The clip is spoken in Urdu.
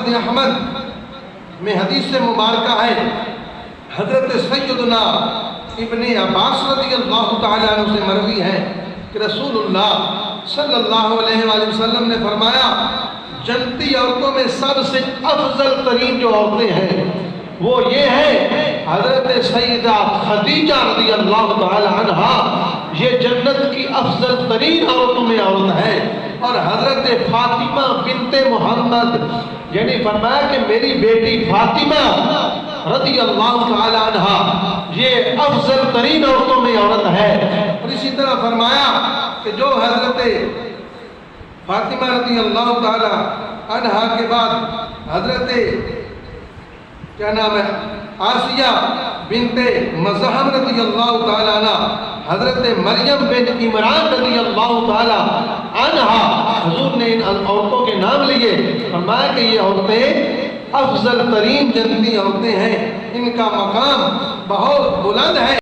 مسند احمد میں حدیث مبارکہ ہے، حضرت سیدنا ابن عباس رضی اللہ تعالیٰ عنہ سے مروی ہے کہ رسول اللہ صلی اللہ علیہ وآلہ وسلم نے فرمایا جنتی عورتوں میں سب سے افضل ترین جو عورتیں ہیں وہ یہ ہے حضرت سیدہ خدیجہ رضی اللہ تعالی عنہ، یہ جنت کی افضل ترین عورتوں میں عورت ہے، اور حضرت فاطمہ بنت محمد، یعنی فرمایا کہ میری بیٹی فاطمہ رضی اللہ تعالی عنہ یہ افضل ترین عورتوں میں عورت ہے۔ اور اسی طرح فرمایا کہ جو حضرت فاطمہ رضی اللہ تعالی عنہ کے بعد حضرت کیا نام ہے آسیہ بنت مزاحم رضی اللہ تعالی عنہ، حضرت مریم بن عمران رضی اللہ تعالی عنہ، حضور نے ان عورتوں کے نام لیے، فرمایا کہ یہ عورتیں افضل ترین جنتی عورتیں ہیں، ان کا مقام بہت بلند ہے۔